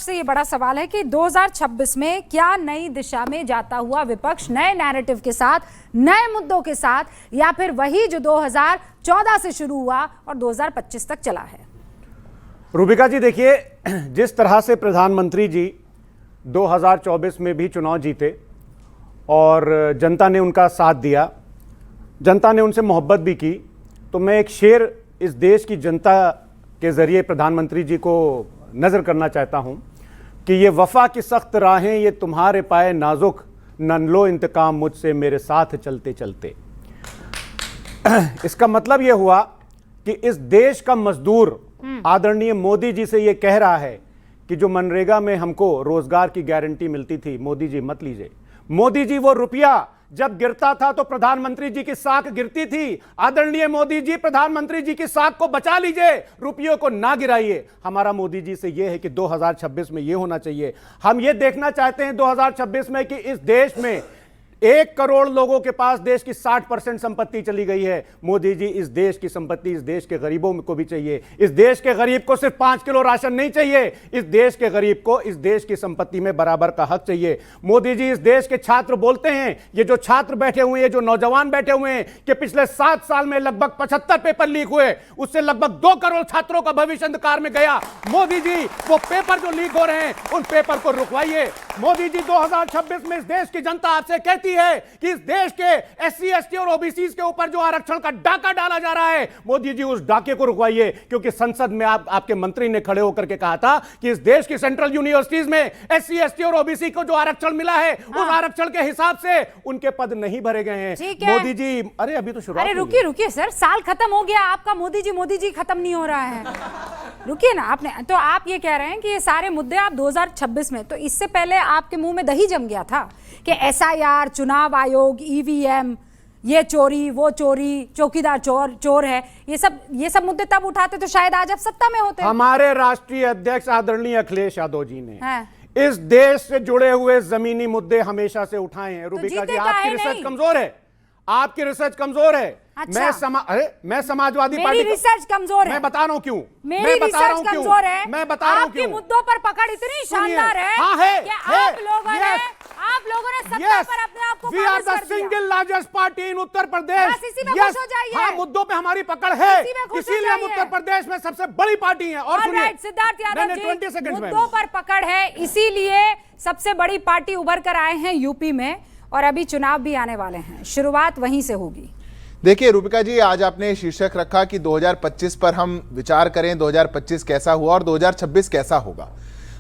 आपसे ये बड़ा सवाल है कि 2026 में क्या नई दिशा में जाता हुआ विपक्ष नए नैरेटिव के साथ, नए मुद्दों के साथ, या फिर वही जो 2014 से शुरू हुआ और 2025 तक चला है? रूबिका जी, देखिए, जिस तरह से प्रधानमंत्री जी 2024 में भी चुनाव जीते और जनता ने उनका साथ दिया, जनता ने उनसे मोहब्बत भी की, तो मैं एक शेर इस देश की जनता के ज़रिए प्रधानमंत्री जी को नज़र करना चाहता हूं कि ये वफ़ा की सख्त राहें, ये तुम्हारे पाए नाजुक, नन लो इंतकाम मुझसे मेरे साथ चलते चलते। इसका मतलब ये हुआ कि इस देश का मजदूर आदरणीय मोदी जी से ये कह रहा है कि जो मनरेगा में हमको रोजगार की गारंटी मिलती थी, मोदी जी मत लीजिए। मोदी जी, वो रुपया जब गिरता था तो प्रधानमंत्री जी की साख गिरती थी। आदरणीय मोदी जी, प्रधानमंत्री जी की साख को बचालीजिए, रुपयों को ना गिराइए। हमारा मोदी जी से यह है कि 2026 में यह होना चाहिए। हम ये देखना चाहते हैं 2026 में कि इस देश में 1 करोड़ लोगों के पास देश की 60% संपत्ति चली गई है। मोदी जी, इस देश की संपत्ति इस देश के गरीबों को भी चाहिए। इस देश के गरीब को सिर्फ 5 किलो राशन नहीं चाहिए, इस देश के गरीब को इस देश की संपत्ति में बराबर का हक चाहिए। मोदी जी, इस देश के छात्र बोलते हैं, ये जो छात्र बैठे हुए हैं, जो नौजवान बैठे हुए हैं, कि पिछले 7 साल में लगभग 75 पेपर लीक हुए, उससे लगभग 2 करोड़ छात्रों का भविष्य अंधकार में गया। मोदी जी, वो पेपर जो लीक हो रहे हैं, उन पेपर को रुकवाइए। मोदी जी, 2026 में इस देश की जनता आपसे कहती है कि इस देश के SC ST और OBC के ऊपर जो आरक्षण का डाका डाला जा रहा है, मोदी जी उस डाके को रुकवाइए। क्योंकि संसद में आपके मंत्री ने खड़े होकर के कहा था कि इस देश की सेंट्रल यूनिवर्सिटीज में SC ST और OBC को जो आरक्षण मिला है, उस आरक्षण के हिसाब से उनके पद नहीं भरे गए हैं। मोदी जी, अरे अभी तो शुरुआत, अरे रुकिए सर, साल खत्म हो गया आपका, मोदी जी खत्म नहीं हो रहा है। रुकिए ना, आपने तो आप ये कह रहे हैं कि ये सारे मुद्दे आप 2026 में, तो इससे पहले आपके मुंह में दही जम गया था कि SIR, चुनाव आयोग, EVM, ये चोरी, वो चोरी, चौकीदार चोर है, ये सब मुद्दे तब उठाते तो शायद आज आप सत्ता में होते। हमारे राष्ट्रीय अध्यक्ष आदरणीय अखिलेश यादव जी ने इस देश से जुड़े हुए जमीनी मुद्दे हमेशा से उठाए हैं। रूबिका जी, आपकी रिसर्च कमजोर है, आपकी रिसर्च कमजोर है। अच्छा। मैं समाजवादी पार्टी, मेरी रिसर्च कमजोर है। मैं बता रहा हूं क्यों, मेरी रिसर्च कमजोर है। मैं बता रहा हूं क्यों। आपके मुद्दों पर पकड़ इतनी शानदार है, हाँ है, कि आप लोगों ने सत्ता पर अपने आप को we are the single largest party in Uttar Pradesh. इसी में खुश हो जाइए। हाँ, मुद्दों पे हमारी पकड़ है, इसीलिए हम उत्तर प्रदेश में सबसे बड़ी पार्टी है। और सुनिए सिद्धार्थ यादव जी, 20 सेकंड में मुद्दों पर पकड़ है, इसीलिए सबसे बड़ी पार्टी उभर कर आए हैं यूपी में, और अभी चुनाव भी आने वाले हैं, शुरुआत वहीं से होगी। देखिए रूबिका जी, आज आपने शीर्षक रखा कि 2025 पर हम विचार करें, 2025 कैसा हुआ और 2026 कैसा होगा।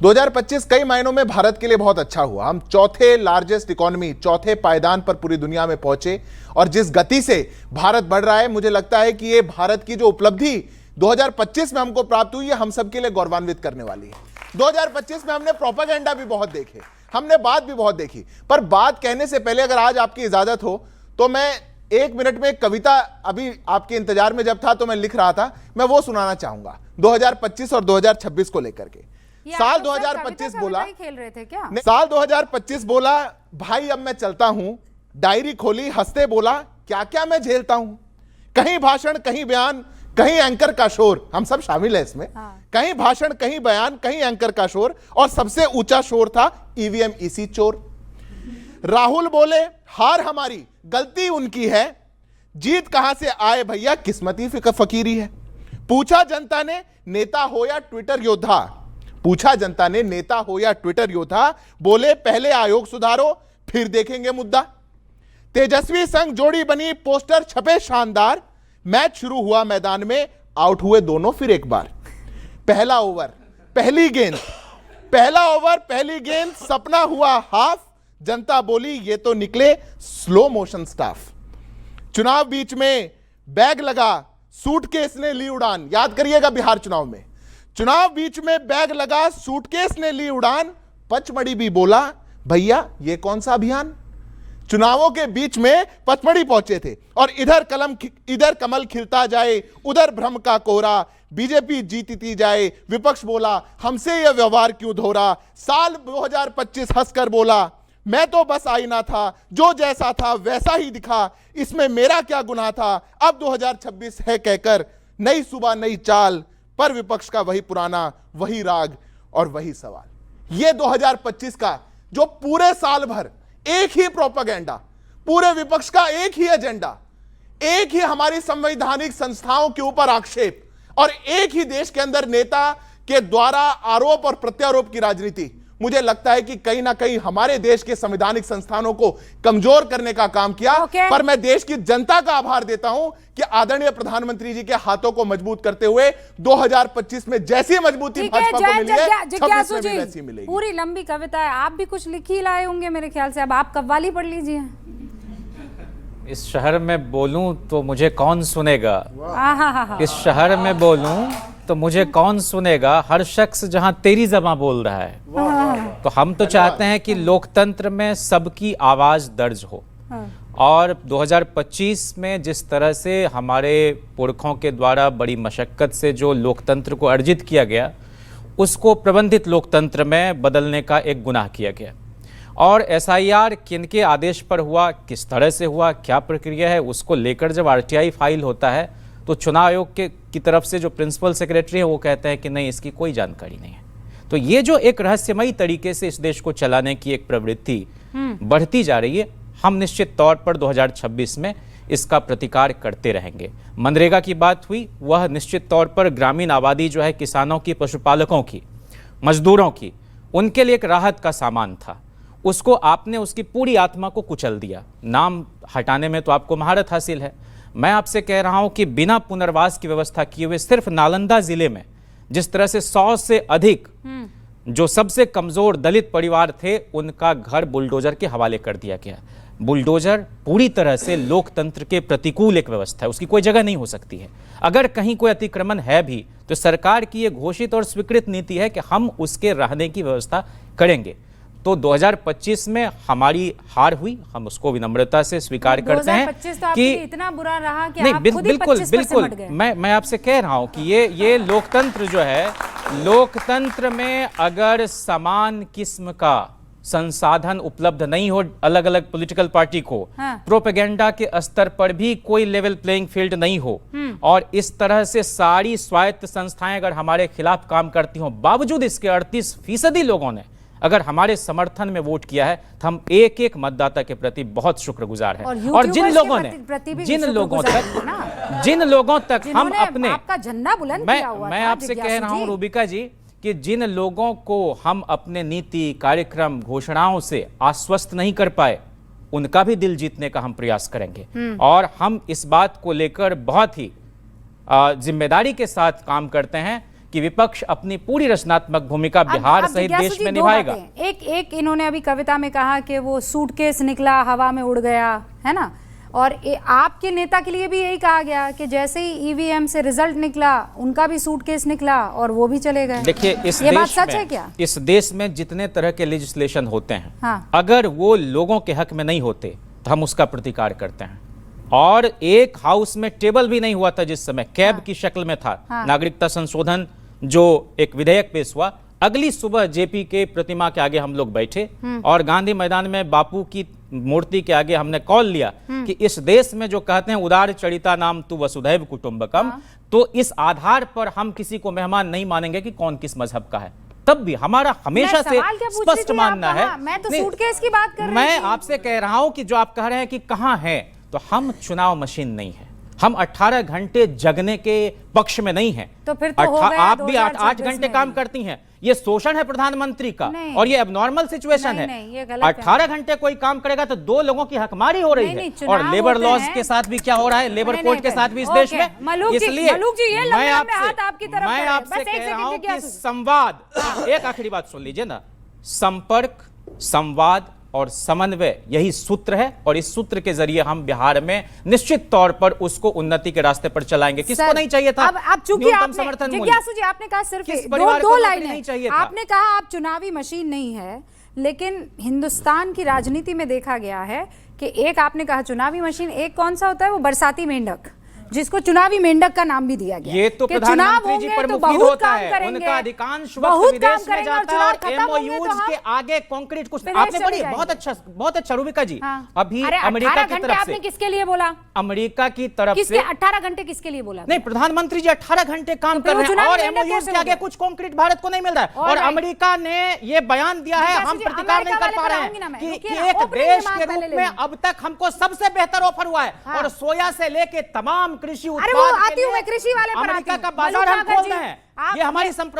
2025 कई मायनों में भारत के लिए बहुत अच्छा हुआ। हम चौथे लार्जेस्ट इकोनॉमी, चौथे पायदान पर पूरी दुनिया में पहुंचे, और जिस गति से भारत बढ़ रहा है, मुझे लगता है कि ये भारत की जो उपलब्धि 2025 में हमको प्राप्त हुई है, हम सबके लिए गौरवान्वित करने वाली है। 2025 में हमने प्रोपेगेंडा भी बहुत देखे, हमने बात भी बहुत देखी, पर बात कहने से पहले अगर आज आपकी इजाजत हो तो मैं 1 मिनट में एक कविता, अभी आपके इंतजार में जब था तो मैं लिख रहा था, मैं वो सुनाना चाहूंगा 2025 और 2026 को लेकर के। साल 2025 बोला, खेल रहे थे क्या? साल 2025 बोला, भाई अब मैं चलता हूं, डायरी खोली हंसते बोला, क्या क्या मैं झेलता हूं। कहीं भाषण, कहीं बयान, कहीं एंकर का शोर, हम सब शामिल है इसमें। कहीं भाषण, कहीं बयान, कहीं एंकर का शोर, और सबसे ऊंचा शोर था EVM EC चोर। राहुल बोले, हार हमारी, गलती उनकी है, जीत कहां से आए भैया, किस्मती फकीरी है। पूछा जनता ने, नेता हो या ट्विटर योद्धा, पूछा जनता ने, नेता हो या ट्विटर योद्धा, बोले पहले आयोग सुधारो फिर देखेंगे मुद्दा। तेजस्वी संग जोड़ी बनी, पोस्टर छपे शानदार, मैच शुरू हुआ मैदान में, आउट हुए दोनों फिर एक बार। पहला ओवर पहली गेंद, पहला ओवर पहली गेंद, सपना हुआ हाफ, जनता बोली ये तो निकले स्लो मोशन स्टाफ। चुनाव बीच में बैग लगा, सूटकेस ने ली उड़ान, याद करिएगा बिहार चुनाव में, चुनाव बीच में बैग लगा, सूटकेस ने ली उड़ान, पचमढ़ी भी बोला भैया ये कौन सा अभियान। चुनावों के बीच में पचमढ़ी पहुंचे थे, और इधर कमल खिलता जाए, उधर भ्रम का कोहरा, बीजेपी जीतती जाए, विपक्ष बोला हमसे यह व्यवहार क्यों धोरा। साल 2025 हंसकर बोला, मैं तो बस आईना था, जो जैसा था वैसा ही दिखा, इसमें मेरा क्या गुनाह था। अब 2026 है कहकर नई सुबह नई चाल, पर विपक्ष का वही पुराना, वही राग और वही सवाल। ये 2025 का जो पूरे साल भर एक ही प्रोपेगेंडा, पूरे विपक्ष का एक ही एजेंडा, एक ही हमारी संवैधानिक संस्थाओं के ऊपर आक्षेप और एक ही देश के अंदर नेता के द्वारा आरोप और प्रत्यारोप की राजनीति, मुझे लगता है कि कहीं ना कहीं हमारे देश के संवैधानिक संस्थानों को कमजोर करने का काम किया। पर मैं देश की जनता का आभार देता हूं कि आदरणीय प्रधानमंत्री जी के हाथों को मजबूत करते हुए 2025 में जैसी मजबूती भाजपा को मिली है, 26 में भी वैसी मिलेगी। पूरी लंबी कविता है, आप भी कुछ लिख ही लाए होंगे मेरे ख्याल से, अब आप कव्वाली पढ़ लीजिए। इस शहर में बोलूं तो मुझे कौन सुनेगा, आहा, इस शहर में बोलूं तो मुझे कौन सुनेगा, हर शख्स जहां तेरी ज़बां बोल रहा है। तो हम तो चाहते हैं कि लोकतंत्र में सबकी आवाज़ दर्ज हो, और 2025 में जिस तरह से हमारे पुरखों के द्वारा बड़ी मशक्क़त से जो लोकतंत्र को अर्जित किया गया, उसको प्रबंधित लोकतंत्र में बदलने का एक गुनाह किया गया। और एसआईआर किनके आदेश पर हुआ, किस तरह से हुआ, क्या प्रक्रिया है, उसको लेकर जब आरटीआई फाइल होता है तो चुनाव आयोग की तरफ से जो प्रिंसिपल सेक्रेटरी है वो कहते हैं कि नहीं, इसकी कोई जानकारी नहीं है। तो ये जो एक रहस्यमयी तरीके से इस देश को चलाने की एक प्रवृत्ति बढ़ती जा रही है, हम निश्चित तौर पर 2026 में इसका प्रतिकार करते रहेंगे। मनरेगा की बात हुई, वह निश्चित तौर पर ग्रामीण आबादी जो है, किसानों की, पशुपालकों की, मजदूरों की, उनके लिए एक राहत का सामान था। उसको आपने उसकी पूरी आत्मा को कुचल दिया। नाम हटाने में तो आपको महारत हासिल है। मैं आपसे कह रहा हूं कि बिना पुनर्वास की व्यवस्था किए हुए सिर्फ नालंदा जिले में जिस तरह से 100 से अधिक जो सबसे कमजोर दलित परिवार थे, उनका घर बुलडोजर के हवाले कर दिया गया। बुलडोजर पूरी तरह से लोकतंत्र के प्रतिकूल एक व्यवस्था है, उसकी कोई जगह नहीं हो सकती है। अगर कहीं कोई अतिक्रमण है भी तो सरकार की ये घोषित और स्वीकृत नीति है कि हम उसके रहने की व्यवस्था करेंगे। तो 2025 में हमारी हार हुई, हम उसको विनम्रता से स्वीकार करते हैं 2025 तो कि इतना बुरा रहा कि नहीं, आप खुद ही 25 पर सिमट गए। मैं आपसे कह रहा हूं कि ये लोकतंत्र जो है, लोकतंत्र में अगर समान किस्म का संसाधन उपलब्ध नहीं हो अलग अलग पॉलिटिकल पार्टी को, प्रोपेगेंडा के स्तर पर भी कोई लेवल प्लेइंग फील्ड नहीं हो, और इस तरह से सारी स्वायत्त संस्थाएं अगर हमारे खिलाफ काम करती हों, बावजूद इसके 38% लोगों ने अगर हमारे समर्थन में वोट किया है, तो हम एक एक मतदाता के प्रति बहुत शुक्रगुजार हैं। और जिन लोगों तक हम अपने, आपका झंडा बुलंद किया हुआ मैं आपसे कह रहा हूं रूबिका जी कि जिन लोगों को हम अपने नीति, कार्यक्रम, घोषणाओं से आश्वस्त नहीं कर पाए, उनका भी दिल जीतने का हम प्रयास करेंगे। और हम इस बात को लेकर बहुत ही जिम्मेदारी के साथ काम करते हैं कि विपक्ष अपनी पूरी रचनात्मक भूमिका बिहार सहित देश में निभाएगा। एक इन्होंने अभी कविता में कहा कि वो सूटकेस निकला, हवा में उड़ गया, है ना, और आपके नेता के लिए भी यही कहा गया कि जैसे ही ईवीएम से रिजल्ट निकला, उनका भी सूटकेस निकला और वो भी चले गए। देखिए, ये बात सच है क्या? इस देश में जितने तरह के लेजिस्लेशन होते हैं, अगर वो लोगों के हक में नहीं होते तो हम उसका प्रतिकार करते हैं। और एक हाउस में टेबल भी नहीं हुआ था जिस समय, कैब की शक्ल में था, नागरिकता संशोधन जो एक विधेयक पेश हुआ। अगली सुबह जेपी के प्रतिमा के आगे हम लोग बैठे और गांधी मैदान में बापू की मूर्ति के आगे हमने कॉल लिया कि इस देश में जो कहते हैं उदार चरिता नाम तू वसुधैव कुटुंबकम, तो इस आधार पर हम किसी को मेहमान नहीं मानेंगे कि कौन किस मजहब का है। तब भी हमारा हमेशा से स्पष्ट मानना है। मैं तो सूटकेस की बात कर रही हूं। मैं आपसे कह रहा हूं कि जो आप कह रहे हैं कि कहां है, तो हम चुनाव मशीन नहीं है, हम 18 घंटे जगने के पक्ष में नहीं हैं। तो फिर तो हो गया, आप भी 8 घंटे काम करती हैं। ये शोषण है प्रधानमंत्री का, और ये एबनॉर्मल सिचुएशन है। 18 घंटे कोई काम करेगा तो 2 लोगों की हकमारी हो रही है। और लेबर लॉज के साथ भी क्या हो रहा है, लेबर कोड के साथ भी इस देश में। इसलिए मैं आपसे कह रहा हूं कि संवाद, एक आखिरी बात सुन लीजिए ना, संपर्क, संवाद और समन्वय यही सूत्र है, और इस सूत्र के जरिए हम बिहार में निश्चित तौर पर उसको उन्नति के रास्ते पर चलाएंगे। किसको नहीं चाहिए था अब चूंकि जिज्ञासु जी आपने कहा सिर्फ दो लाइन नहीं चाहिए, आपने कहा आप चुनावी मशीन नहीं है, लेकिन हिंदुस्तान की राजनीति में देखा गया है कि एक आपने कहा चुनावी मशीन, एक कौन सा होता है, वो बरसाती मेंढक, जिसको चुनावी मेंढक का नाम भी दिया गया। ये तो कि प्रधानमंत्री जी चुनाव पर होंगे तो मुफीद बहुत होता काम है, करेंगे, उनका अधिकांश वक्त बहुत विदेश काम में करेंगे जाता है चुनाव और खत्म होंगे एमओयूज तो के हम आगे कंक्रीट कुछ विदेश आपने चले पढ़ी, जाएंगे। बहुत अच्छा रूबिका जी। हाँ। अभी अरे अमेरिका 18 की घंटे तरफ आपने से, किसके लिए बोला? अमेरिका की तरफ किसके से 18 घंटे किसके लिए बोला? नहीं, प्रधानमंत्री जी 18 घंटे काम तो कर रहे हैं चुनावी और मेंढक एमओयूज कैसे के हो आगे गए? कुछ कंक्रीट भारत को नहीं मिल रहा है। और अमेरिका ने ये बयान दिया है, हम जी, प्रतिकार नहीं अमेरिका कर पा वाले रहे पर आऊंगी ना हैं मैं। कि रुकिए ना, एक ओपनिंग देश रिमार्क के पहले रूप ले में लें। अब तक हमको सबसे बेहतर ऑफर हुआ है हाँ। और सोया से लेके तमाम कृषि अरे वो उत्पाद के आती हूँ लिए मैं, कृषि वाले पर आती अमेरिका हूँ। का बाजार हम मल्लिका खोल जी, रहे हैं। आप ये हमारी